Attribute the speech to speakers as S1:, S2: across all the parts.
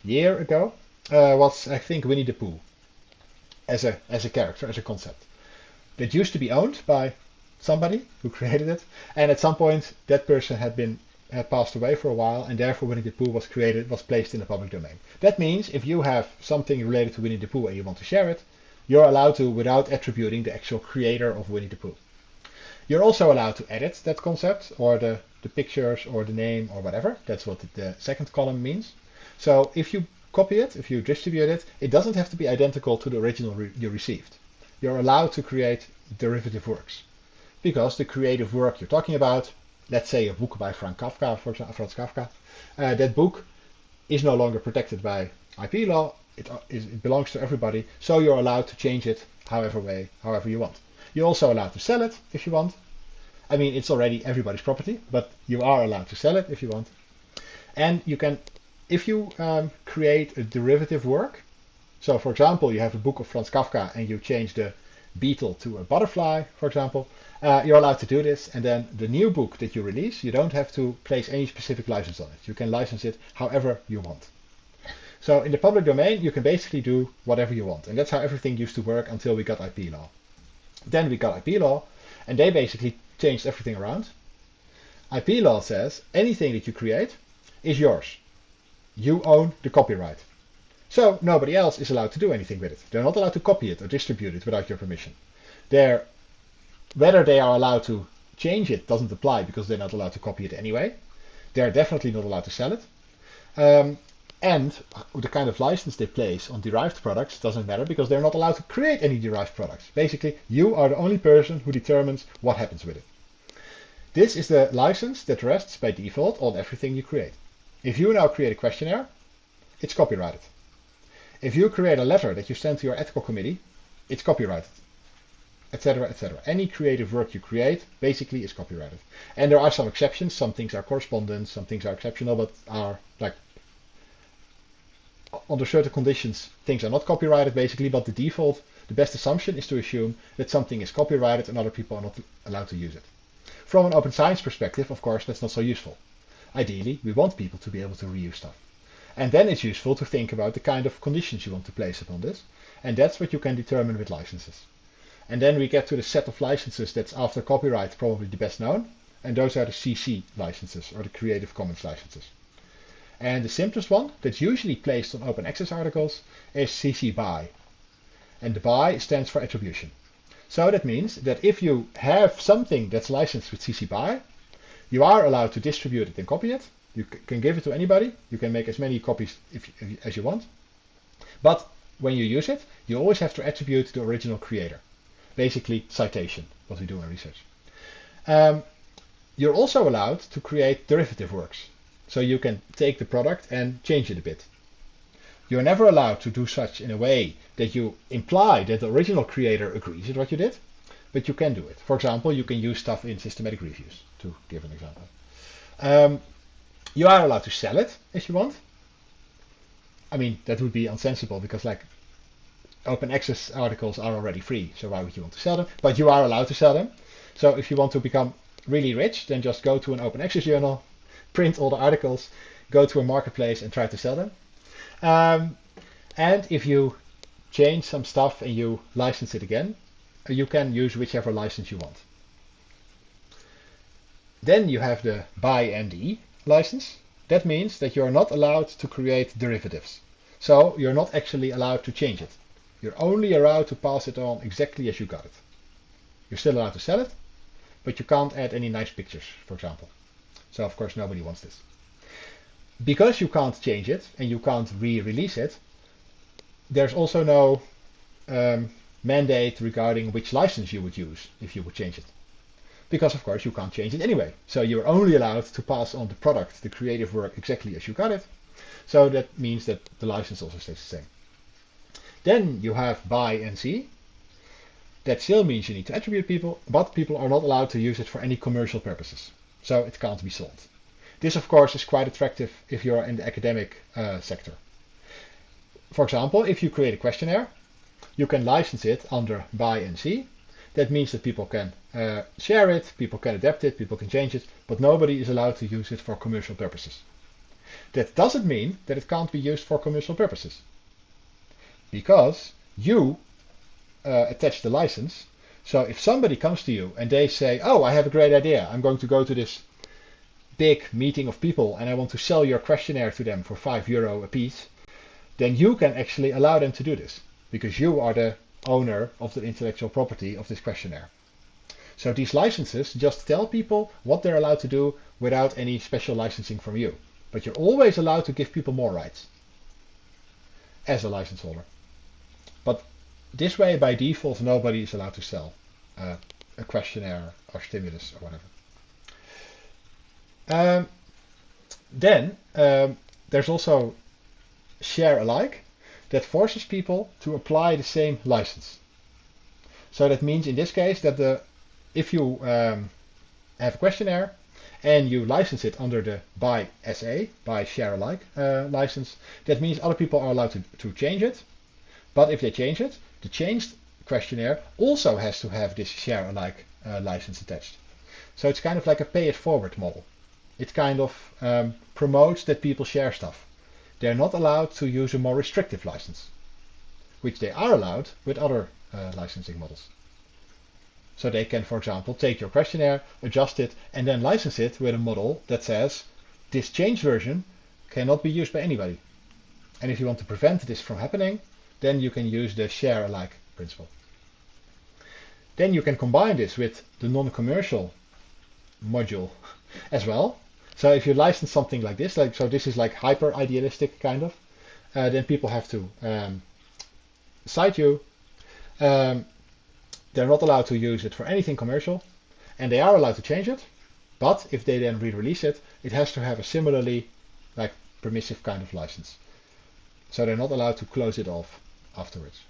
S1: year ago was, I think, Winnie the Pooh as a character, as a concept. That used to be owned by somebody who created it, and at some point that person had passed away for a while, and therefore Winnie the Pooh was placed in the public domain. That means if you have something related to Winnie the Pooh and you want to share it, you're allowed to without attributing the actual creator of Winnie the Pooh. You're also allowed to edit that concept or the pictures or the name or whatever. That's what the second column means. So if you copy it, if you distribute it, it doesn't have to be identical to the original you received. You're allowed to create derivative works. Because the creative work you're talking about, let's say a book by Franz Kafka, that book is no longer protected by IP law. It belongs to everybody, so you're allowed to change it however you want. You're also allowed to sell it if you want. I mean, it's already everybody's property, but you are allowed to sell it if you want. And you can, if you create a derivative work, so for example, you have a book of Franz Kafka and you change the beetle to a butterfly, for example, you're allowed to do this, and then the new book that you release, you don't have to place any specific license on it. You can license it however you want. So in the public domain, you can basically do whatever you want, and that's how everything used to work until we got IP law. Then we got IP law, and they basically changed everything around. IP law says anything that you create is yours. You own the copyright. So nobody else is allowed to do anything with it. They're not allowed to copy it or distribute it without your permission. Whether they are allowed to change it doesn't apply because they're not allowed to copy it anyway. They're definitely not allowed to sell it. And the kind of license they place on derived products doesn't matter because they're not allowed to create any derived products. Basically, you are the only person who determines what happens with it. This is the license that rests by default on everything you create. If you now create a questionnaire, it's copyrighted. If you create a letter that you send to your ethical committee, it's copyrighted, etc., etc. Any creative work you create basically is copyrighted. And there are some exceptions. Some things are correspondence, some things are exceptional, but are like under certain conditions, things are not copyrighted basically, but the default, the best assumption is to assume that something is copyrighted and other people are not allowed to use it. From an open science perspective, of course, that's not so useful. Ideally, we want people to be able to reuse stuff. And then it's useful to think about the kind of conditions you want to place upon this. And that's what you can determine with licenses. And then we get to the set of licenses that's after copyright probably the best known. And those are the CC licenses or the Creative Commons licenses. And the simplest one that's usually placed on open access articles is CC BY. And the BY stands for attribution. So that means that if you have something that's licensed with CC BY, you are allowed to distribute it and copy it. You can give it to anybody. You can make as many copies as you want. But when you use it, you always have to attribute the original creator. Basically, citation, what we do in research. You're also allowed to create derivative works. So you can take the product and change it a bit. You're never allowed to do such in a way that you imply that the original creator agrees with what you did, but you can do it. For example, you can use stuff in systematic reviews, to give an example. You are allowed to sell it if you want. I mean, that would be unsensible because like open access articles are already free, so why would you want to sell them? But you are allowed to sell them. So if you want to become really rich, then just go to an open access journal, print all the articles, go to a marketplace and try to sell them. And if you change some stuff and you license it again, you can use whichever license you want. Then you have the BY ND license. That means that you're not allowed to create derivatives. So you're not actually allowed to change it. You're only allowed to pass it on exactly as you got it. You're still allowed to sell it, but you can't add any nice pictures, for example. So of course nobody wants this. Because you can't change it and you can't re-release it, there's also no mandate regarding which license you would use if you would change it. Because of course you can't change it anyway. So you're only allowed to pass on the product, the creative work, exactly as you got it. So that means that the license also stays the same. Then you have BY NC. That still means you need to attribute people, but people are not allowed to use it for any commercial purposes. So it can't be sold. This of course is quite attractive if you're in the academic sector. For example, if you create a questionnaire, you can license it under BY NC. That means that people can share it, people can adapt it, people can change it, but nobody is allowed to use it for commercial purposes. That doesn't mean that it can't be used for commercial purposes, because you attach the license. So if somebody comes to you and they say, oh, I have a great idea, I'm going to go to this big meeting of people and I want to sell your questionnaire to them for €5 a piece, then you can actually allow them to do this, because you are the owner of the intellectual property of this questionnaire. So these licenses just tell people what they're allowed to do without any special licensing from you. But you're always allowed to give people more rights as a license holder. But this way, by default, nobody is allowed to sell a questionnaire or stimulus or whatever. Then there's also share alike that forces people to apply the same license. So that means in this case that if you have a questionnaire and you license it under the by SA, by share alike license, that means other people are allowed to change it. But if they change it, the changed questionnaire also has to have this share alike license attached. So it's kind of like a pay it forward model. It kind of promotes that people share stuff. They're not allowed to use a more restrictive license, which they are allowed with other licensing models. So they can, for example, take your questionnaire, adjust it, and then license it with a model that says this changed version cannot be used by anybody. And if you want to prevent this from happening, then you can use the share alike principle. Then you can combine this with the non-commercial module as well. So if you license something like this, so this is like hyper idealistic kind of, then people have to cite you. They're not allowed to use it for anything commercial, and they are allowed to change it. But if they then re-release it, it has to have a similarly like permissive kind of license. So they're not allowed to close it off afterwards.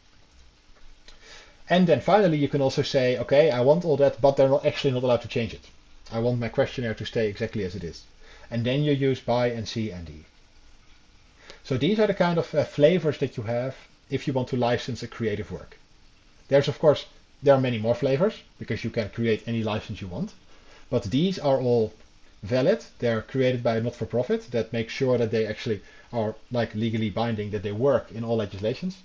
S1: And then finally, you can also say, okay, I want all that, but they're not actually not allowed to change it. I want my questionnaire to stay exactly as it is. And then you use by and C and D. So these are the kind of flavors that you have if you want to license a creative work. There's, of course, there are many more flavors because you can create any license you want. But these are all valid. They're created by a not-for-profit that makes sure that they actually are like legally binding, that they work in all legislations.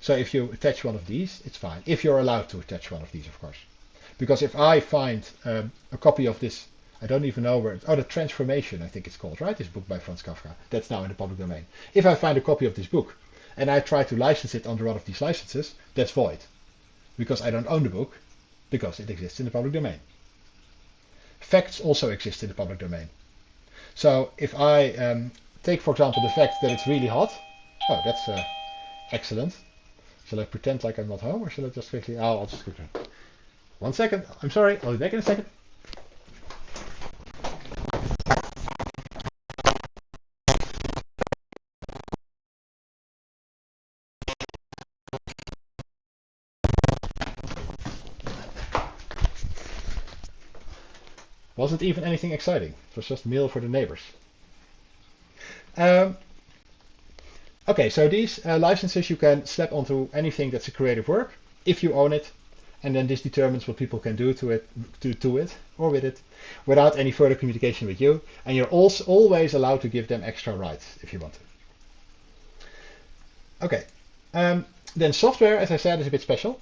S1: So if you attach one of these, it's fine. If you're allowed to attach one of these, of course. Because if I find a copy of this, I don't even know where, the Transformation, I think it's called, right? This book by Franz Kafka. That's now in the public domain. If I find a copy of this book and I try to license it under one of these licenses, that's void. Because I don't own the book, because it exists in the public domain. Facts also exist in the public domain. So if I take, for example, the fact that it's really hot. Oh, that's excellent. Shall I pretend like I'm not home, or shall I just quickly? Oh, I'll just quickly. 1 second. I'm sorry. I'll be back in a second. Wasn't even anything exciting. It was just mail for the neighbors. Okay, so these licenses you can slap onto anything that's a creative work if you own it, and then this determines what people can do to it or with it without any further communication with you, and you're also always allowed to give them extra rights if you want to. Okay, then software, as I said, is a bit special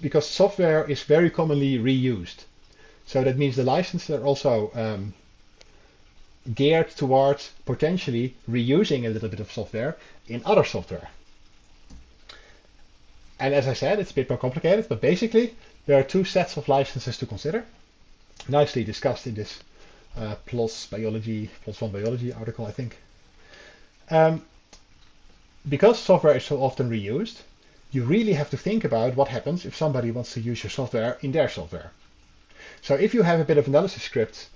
S1: because software is very commonly reused. So that means the licenses are also geared towards potentially reusing a little bit of software in other software. And as I said, it's a bit more complicated, but basically there are two sets of licenses to consider, nicely discussed in this PLOS One Biology article, I think. Because software is so often reused, you really have to think about what happens if somebody wants to use your software in their software. So if you have a bit of analysis script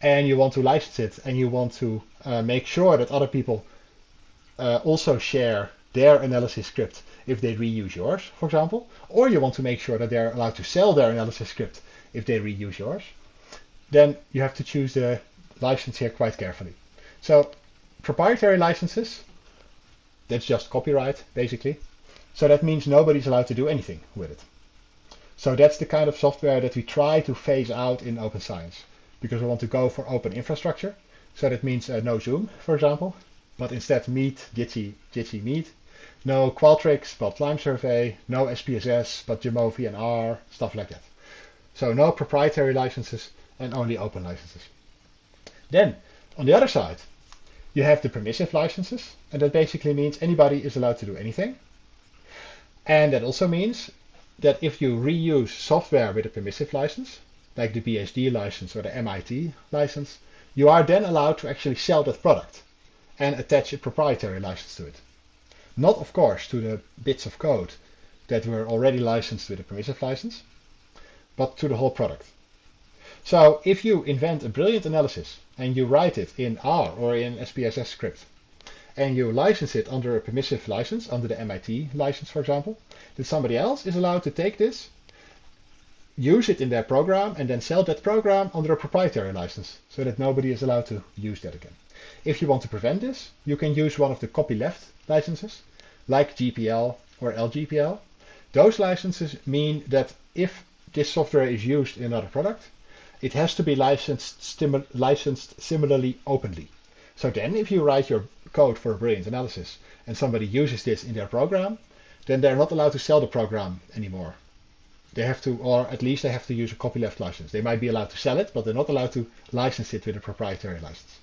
S1: and you want to license it and you want to make sure that other people also share their analysis script if they reuse yours, for example, or you want to make sure that they're allowed to sell their analysis script if they reuse yours, then you have to choose the license here quite carefully. So proprietary licenses, that's just copyright, basically. So that means nobody's allowed to do anything with it. So that's the kind of software that we try to phase out in open science, because we want to go for open infrastructure, So that means no Zoom, for example, but instead Meet, Jitsi Meet. No Qualtrics, but Lime Survey. No SPSS, but Jamovi and R, stuff like that. So no proprietary licenses and only open licenses. Then, on the other side, you have the permissive licenses, and that basically means anybody is allowed to do anything. And that also means that if you reuse software with a permissive license, like the BSD license or the MIT license, you are then allowed to actually sell that product and attach a proprietary license to it. Not, of course, to the bits of code that were already licensed with a permissive license, but to the whole product. So if you invent a brilliant analysis and you write it in R or in SPSS script, and you license it under a permissive license, under the MIT license, for example, then somebody else is allowed to take this, use it in their program, and then sell that program under a proprietary license, so that nobody is allowed to use that again. If you want to prevent this, you can use one of the copyleft licenses, like GPL or LGPL. Those licenses mean that if this software is used in another product, it has to be licensed similarly openly. So then if you write your code for a brilliant analysis and somebody uses this in their program, then they're not allowed to sell the program anymore. They have to, or at least they have to use a copyleft license. They might be allowed to sell it, but they're not allowed to license it with a proprietary license.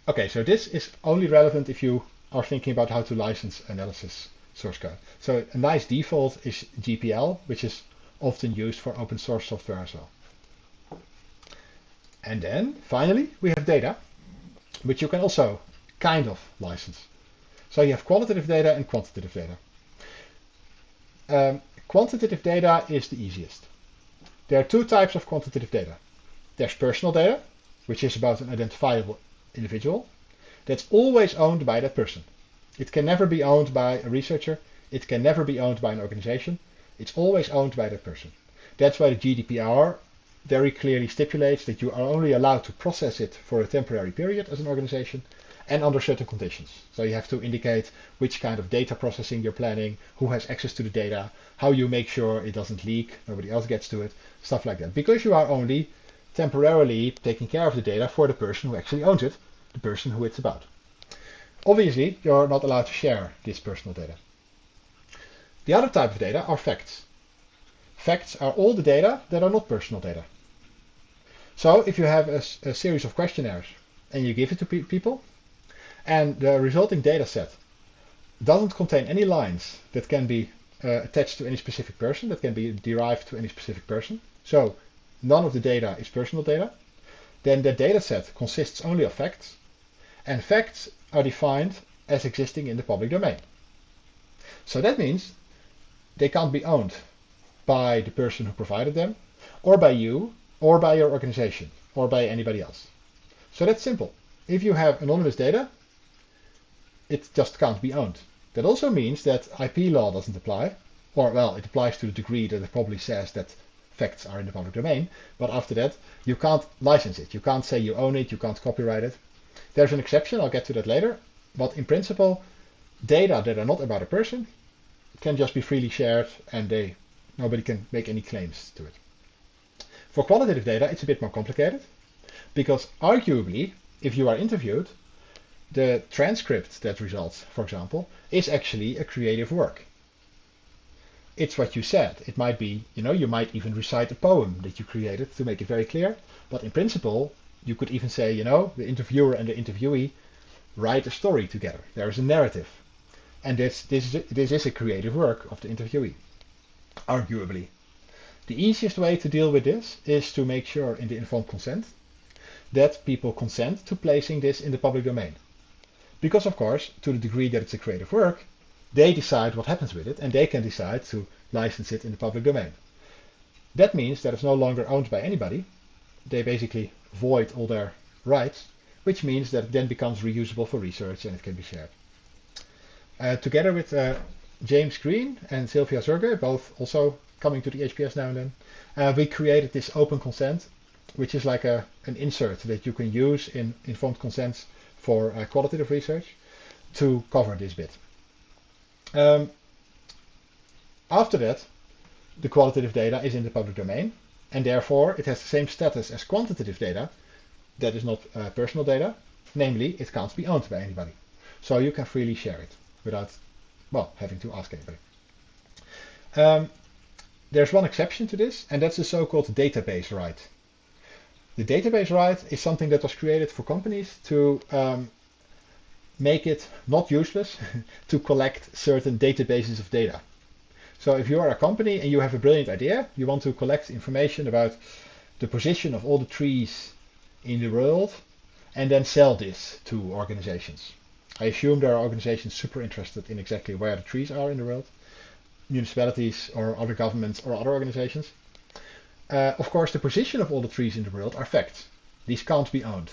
S1: Okay, so this is only relevant if you are thinking about how to license analysis source code. So a nice default is GPL, which is often used for open source software as well. And then finally we have data, which you can also kind of license. So you have qualitative data and quantitative data. Quantitative data is the easiest. There are two types of quantitative data. There's personal data, which is about an identifiable individual. That's always owned by that person. It can never be owned by a researcher. It can never be owned by an organization. It's always owned by that person. That's why the GDPR very clearly stipulates that you are only allowed to process it for a temporary period as an organization and under certain conditions. So you have to indicate which kind of data processing you're planning, who has access to the data, how you make sure it doesn't leak, nobody else gets to it, stuff like that. Because you are only temporarily taking care of the data for the person who actually owns it, the person who it's about. Obviously, you're not allowed to share this personal data. The other type of data are facts. Facts are all the data that are not personal data. So if you have a series of questionnaires and you give it to people, and the resulting data set doesn't contain any lines that can be attached to any specific person, that can be derived to any specific person, so none of the data is personal data, then the data set consists only of facts, and facts are defined as existing in the public domain. So that means they can't be owned by the person who provided them, or by you, or by your organization, or by anybody else. So that's simple. If you have anonymous data, it just can't be owned. That also means that IP law doesn't apply, or well, it applies to the degree that it probably says that facts are in the public domain, but after that, you can't license it. You can't say you own it, you can't copyright it. There's an exception, I'll get to that later, but in principle, data that are not about a person can just be freely shared and nobody can make any claims to it. For qualitative data, it's a bit more complicated, because arguably, if you are interviewed, the transcript that results, for example, is actually a creative work. It's what you said. It might be, you might even recite a poem that you created to make it very clear, but in principle, you could even say, the interviewer and the interviewee write a story together. There is a narrative. And this is a creative work of the interviewee, arguably. The easiest way to deal with this is to make sure in the informed consent that people consent to placing this in the public domain. Because, of course, to the degree that it's a creative work, they decide what happens with it, and they can decide to license it in the public domain. That means that it's no longer owned by anybody. They basically void all their rights, which means that it then becomes reusable for research and it can be shared. Together with James Green and Sylvia Zurge, both also coming to the EHPS now and then, we created this open consent, which is like an insert that you can use in informed consents for qualitative research to cover this bit. After that, the qualitative data is in the public domain, and therefore it has the same status as quantitative data, that is not personal data. Namely, it can't be owned by anybody. So you can freely share it without, well, having to ask anybody. There's one exception to this, and that's the so-called database right. The database right is something that was created for companies to make it not useless to collect certain databases of data. So if you are a company and you have a brilliant idea, you want to collect information about the position of all the trees in the world and then sell this to organizations. I assume there are organizations super interested in exactly where the trees are in the world, municipalities or other governments or other organizations. Of course, the position of all the trees in the world are facts. These can't be owned.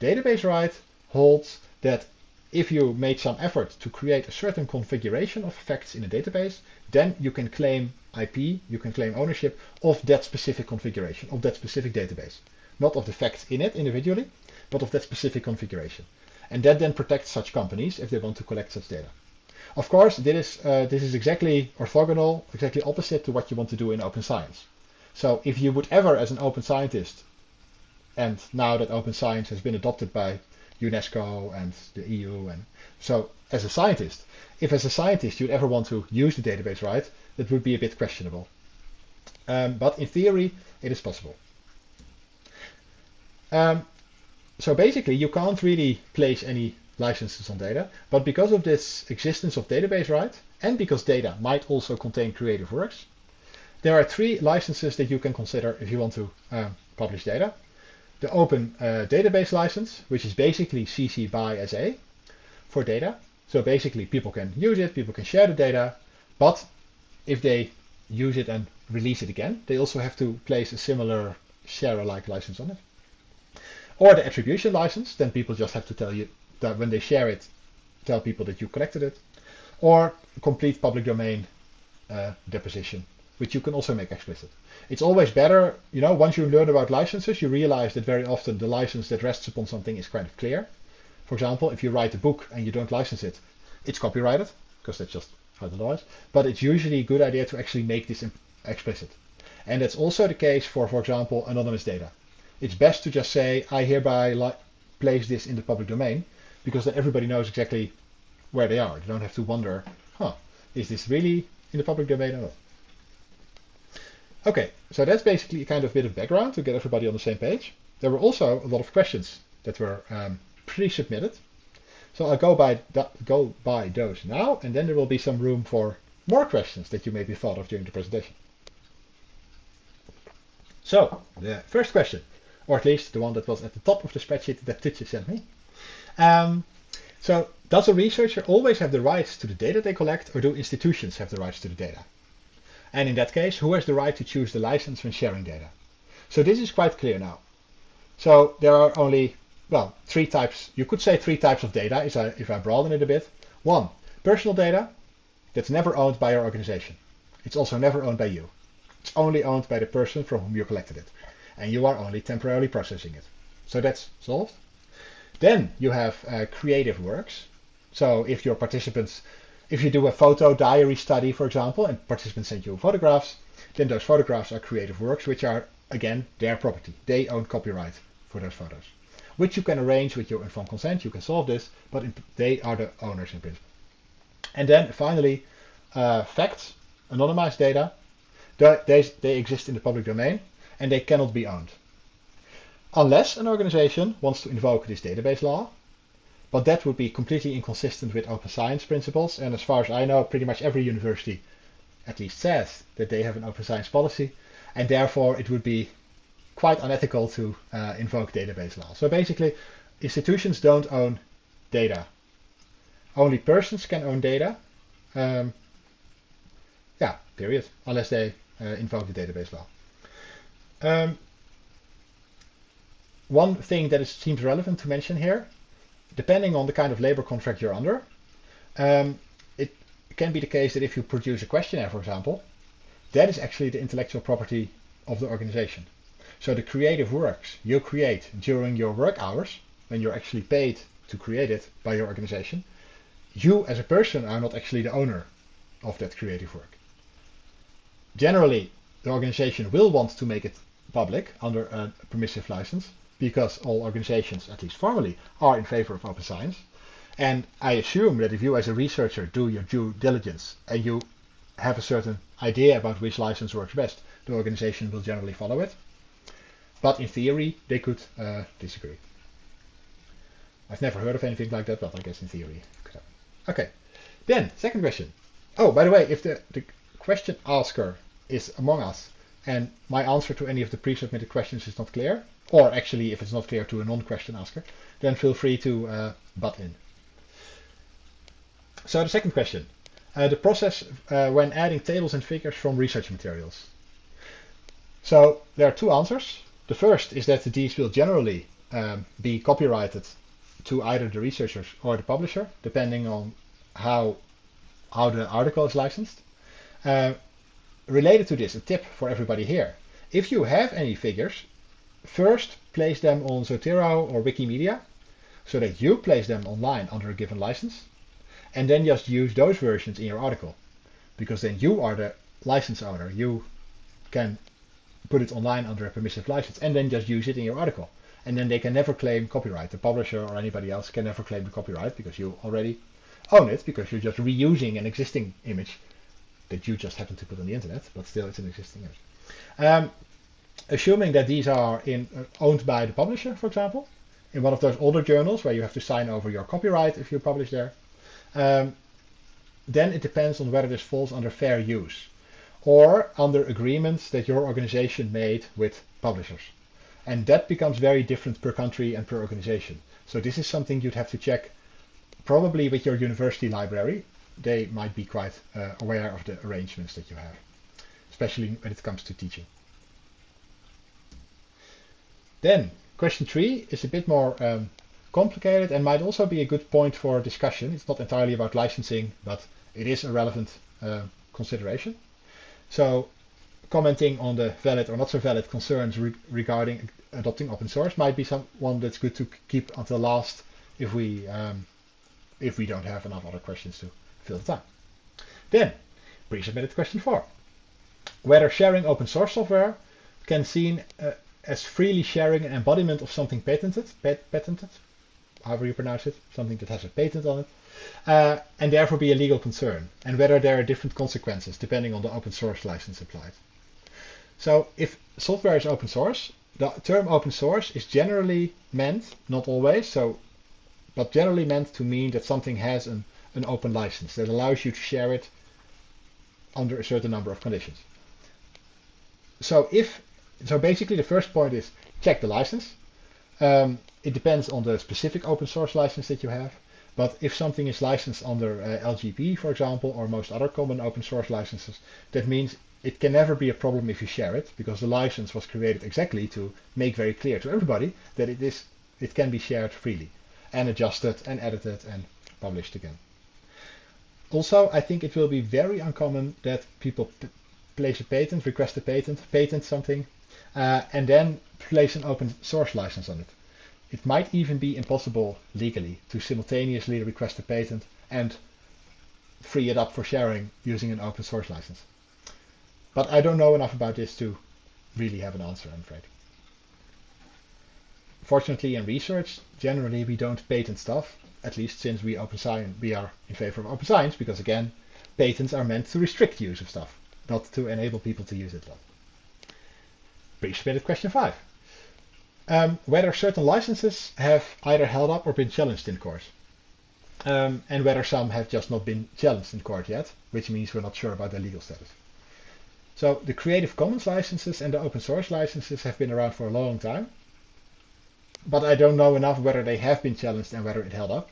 S1: Database right holds that if you made some effort to create a certain configuration of facts in a database, then you can claim IP, you can claim ownership of that specific configuration, of that specific database. Not of the facts in it individually, but of that specific configuration. And that then protects such companies if they want to collect such data. Of course, this is exactly orthogonal, exactly opposite to what you want to do in open science. So if you would ever, as an open scientist, and now that open science has been adopted by UNESCO and the EU, and so as a scientist, if as a scientist you'd ever want to use the database right, that would be a bit questionable. But in theory, it is possible. So basically, you can't really place any licenses on data, but because of this existence of database right, and because data might also contain creative works, there are 3 licenses that you can consider if you want to publish data. The open database license, which is basically CC by SA for data. So basically people can use it, people can share the data, but if they use it and release it again, they also have to place a similar share-alike license on it. Or the attribution license, then people just have to tell you that when they share it, tell people that you collected it. Or complete public domain deposition, which you can also make explicit. It's always better, once you learn about licenses, you realize that very often the license that rests upon something is kind of clear. For example, if you write a book and you don't license it, it's copyrighted, because that's just how the law is. But it's usually a good idea to actually make this explicit. And that's also the case for example, anonymous data. It's best to just say, I hereby place this in the public domain, because then everybody knows exactly where they are. They don't have to wonder, is this really in the public domain or not? Okay, so that's basically kind of a bit of background to get everybody on the same page. There were also a lot of questions that were pre-submitted. So I'll go by those now, and then there will be some room for more questions that you maybe thought of during the presentation. So, the first question, or at least the one that was at the top of the spreadsheet that Tugce sent me. So, does a researcher always have the rights to the data they collect, or do institutions have the rights to the data? And in that case, who has the right to choose the license when sharing data? So this is quite clear now. So there are only, 3 types, you could say 3 types of data if I broaden it a bit. 1, personal data, that's never owned by your organization. It's also never owned by you. It's only owned by the person from whom you collected it. And you are only temporarily processing it. So that's solved. Then you have creative works. So if your participants, if you do a photo diary study, for example, and participants send you photographs, then those photographs are creative works, which are, again, their property. They own copyright for those photos, which you can arrange with your informed consent. You can solve this, but they are the owners in principle. And then finally, facts, anonymized data, they exist in the public domain, and they cannot be owned. Unless an organization wants to invoke this database law, but that would be completely inconsistent with open science principles, and as far as I know, pretty much every university at least says that they have an open science policy, and therefore it would be quite unethical to invoke database law. So basically, institutions don't own data. Only persons can own data, period, unless they invoke the database law. One thing that seems relevant to mention here, depending on the kind of labor contract you're under, it can be the case that if you produce a questionnaire, for example, that is actually the intellectual property of the organization. So the creative works you create during your work hours, when you're actually paid to create it by your organization, you as a person are not actually the owner of that creative work. Generally, the organization will want to make it public under a permissive license, because all organizations, at least formally, are in favor of open science. And I assume that if you as a researcher do your due diligence and you have a certain idea about which license works best, the organization will generally follow it. But in theory, they could disagree. I've never heard of anything like that, but I guess in theory it could happen. Okay, then second question. Oh, by the way, if the question asker is among us and my answer to any of the pre-submitted questions is not clear, or actually if it's not clear to a non-question asker, then feel free to butt in. So the second question, the process when adding tables and figures from research materials. So there are two answers. The first is that these will generally be copyrighted to either the researchers or the publisher, depending on how the article is licensed. Related to this, a tip for everybody here. If you have any figures, first place them on Zotero or Wikimedia, so that you place them online under a given license, and then just use those versions in your article, because then you are the license owner. You can put it online under a permissive license and then just use it in your article. And then they can never claim copyright. The publisher or anybody else can never claim the copyright because you already own it, because you're just reusing an existing image that you just happen to put on the internet, but still it's an existing image. Assuming that these are owned by the publisher, for example, in one of those older journals where you have to sign over your copyright if you publish there, then it depends on whether this falls under fair use or under agreements that your organization made with publishers. And that becomes very different per country and per organization. So this is something you'd have to check probably with your university library. They might be quite aware of the arrangements that you have, especially when it comes to teaching. Then question 3 is a bit more complicated and might also be a good point for discussion. It's not entirely about licensing, but it is a relevant consideration. So commenting on the valid or not so valid concerns regarding adopting open source might be one that's good to keep until last if we don't have enough other questions to fill the time. Then, pre-submitted question 4. Whether sharing open source software can be seen as freely sharing an embodiment of something patented, however you pronounce it, something that has a patent on it, and therefore be a legal concern, and whether there are different consequences depending on the open source license applied. So if software is open source, the term open source is generally meant, not always, but generally meant to mean that something has an open license that allows you to share it under a certain number of conditions. So basically the first point is check the license. It depends on the specific open source license that you have, but if something is licensed under LGP, for example, or most other common open source licenses, that means it can never be a problem if you share it, because the license was created exactly to make very clear to everybody that it can be shared freely and adjusted and edited and published again. Also, I think it will be very uncommon that people place a patent, request a patent something, and then place an open source license on it. It might even be impossible legally to simultaneously request a patent and free it up for sharing using an open source license. But I don't know enough about this to really have an answer, I'm afraid. Fortunately, in research, generally we don't patent stuff, at least since we are in favor of open science, because again, patents are meant to restrict use of stuff, not to enable people to use it. Pre-submitted question 5. Whether certain licenses have either held up or been challenged in court. And whether some have just not been challenged in court yet, which means we're not sure about their legal status. So the Creative Commons licenses and the open source licenses have been around for a long time, but I don't know enough whether they have been challenged and whether it held up.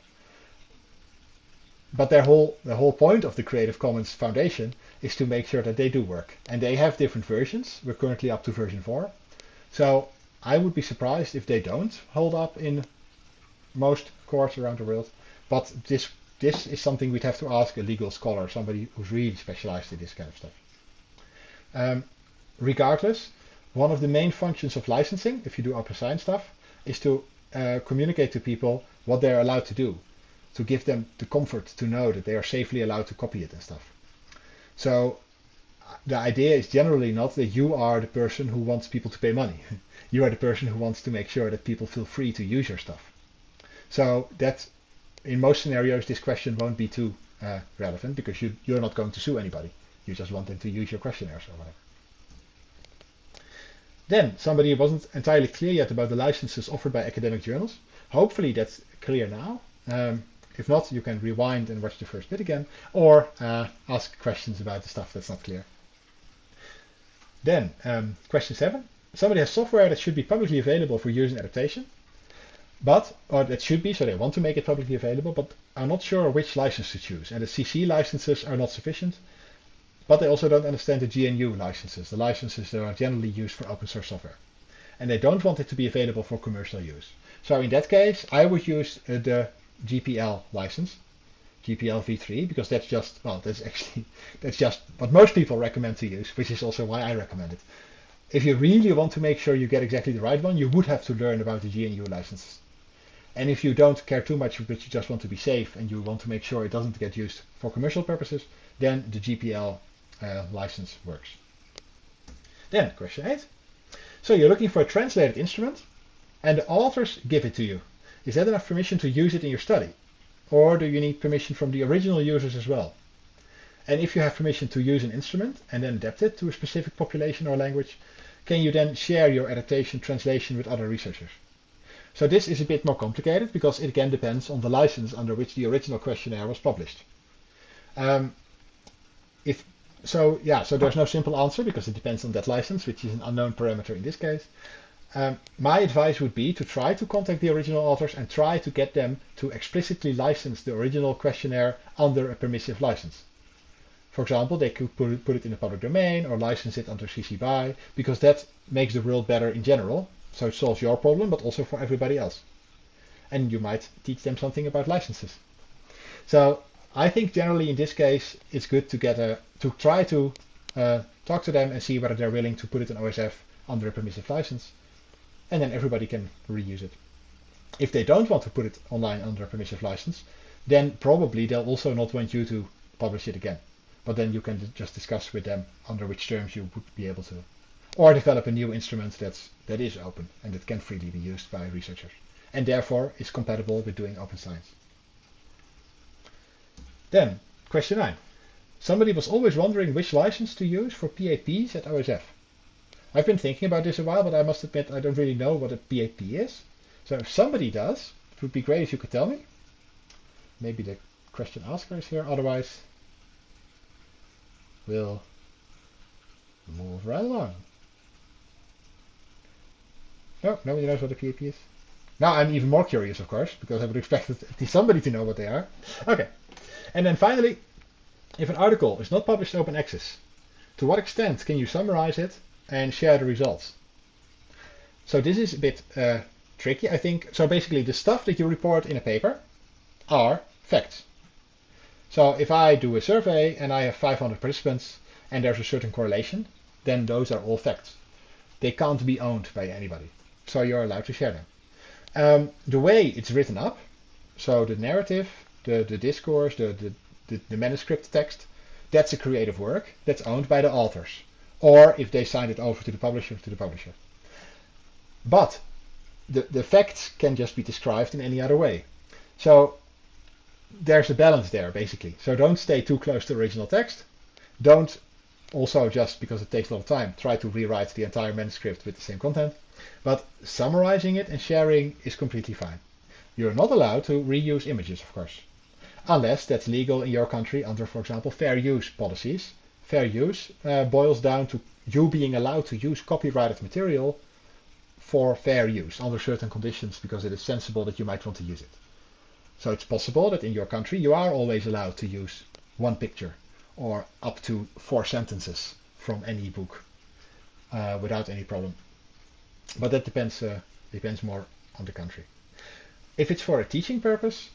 S1: But the whole point of the Creative Commons Foundation is to make sure that they do work. And they have different versions. We're currently up to version 4. So I would be surprised if they don't hold up in most courts around the world. But this is something we'd have to ask a legal scholar, somebody who's really specialized in this kind of stuff. Regardless, one of the main functions of licensing, if you do open science stuff, is to communicate to people what they're allowed to do, to give them the comfort to know that they are safely allowed to copy it and stuff. So the idea is generally not that you are the person who wants people to pay money. You are the person who wants to make sure that people feel free to use your stuff. So that in most scenarios, this question won't be too relevant because you're not going to sue anybody. You just want them to use your questionnaires or whatever. Then somebody wasn't entirely clear yet about the licenses offered by academic journals. Hopefully that's clear now. If not, you can rewind and watch the first bit again, or ask questions about the stuff that's not clear. Then, question 7. Somebody has software that should be publicly available for use in adaptation, or that should be, so they want to make it publicly available, but are not sure which license to choose. And the CC licenses are not sufficient, but they also don't understand the GNU licenses, the licenses that are generally used for open source software. And they don't want it to be available for commercial use. So in that case, I would use the GPL license, GPL v3, because that's just what most people recommend to use, which is also why I recommend it. If you really want to make sure you get exactly the right one, you would have to learn about the GNU licenses. And if you don't care too much, but you just want to be safe and you want to make sure it doesn't get used for commercial purposes, then the GPL license works. Then question 8. So you're looking for a translated instrument and the authors give it to you. Is that enough permission to use it in your study? Or do you need permission from the original users as well? And if you have permission to use an instrument and then adapt it to a specific population or language, can you then share your adaptation translation with other researchers? So this is a bit more complicated because it again depends on the license under which the original questionnaire was published. So there's no simple answer because it depends on that license, which is an unknown parameter in this case. My advice would be to try to contact the original authors and try to get them to explicitly license the original questionnaire under a permissive license. For example, they could put it in the public domain or license it under CC BY, because that makes the world better in general. So it solves your problem, but also for everybody else. And you might teach them something about licenses. So I think generally in this case, it's good to try to talk to them and see whether they're willing to put it in OSF under a permissive license. And then everybody can reuse it. If they don't want to put it online under a permissive license, then probably they'll also not want you to publish it again. But then you can just discuss with them under which terms you would be able to. Or develop a new instrument that is open and that can freely be used by researchers. And therefore is compatible with doing open science. Then, question 9. Somebody was always wondering which license to use for PAPs at OSF. I've been thinking about this a while, but I must admit I don't really know what a PAP is. So if somebody does, it would be great if you could tell me. Maybe the question asker is here, otherwise we'll move right along. No, nobody knows what a PAP is. Now I'm even more curious, of course, because I would expect somebody to know what they are. Okay. And then finally, if an article is not published open access, to what extent can you summarize it and share the results? So this is a bit tricky, I think. So basically the stuff that you report in a paper are facts. So if I do a survey and I have 500 participants and there's a certain correlation, then those are all facts. They can't be owned by anybody. So you're allowed to share them. The way it's written up, so the narrative, the discourse, the manuscript text, that's a creative work that's owned by the authors. Or if they sign it over to the publisher, But the facts can just be described in any other way. So there's a balance there, basically. So don't stay too close to the original text. Don't also, just because it takes a lot of time, try to rewrite the entire manuscript with the same content. But summarizing it and sharing is completely fine. You're not allowed to reuse images, of course. Unless that's legal in your country under, for example, fair use policies. Fair use boils down to you being allowed to use copyrighted material for fair use under certain conditions because it is sensible that you might want to use it. So it's possible that in your country you are always allowed to use one picture or up to 4 sentences from any book without any problem. But that depends more on the country. If it's for a teaching purpose,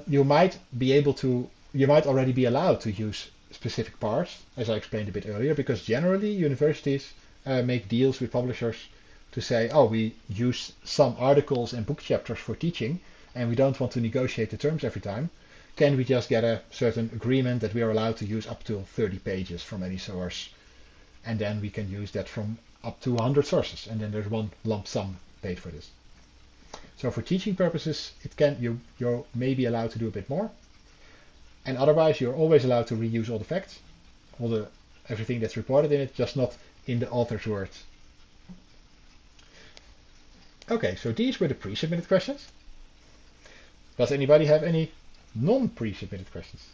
S1: you might already be allowed to use specific parts, as I explained a bit earlier, because generally universities make deals with publishers to say, oh, we use some articles and book chapters for teaching, and we don't want to negotiate the terms every time. Can we just get a certain agreement that we are allowed to use up to 30 pages from any source and then we can use that from up to 100 sources, and then there's one lump sum paid for this. So for teaching purposes, you're maybe allowed to do a bit more, and otherwise you're always allowed to reuse all the facts, everything that's reported in it, just not in the author's words. Okay, so these were the pre-submitted questions. Does anybody have any non-pre-submitted questions?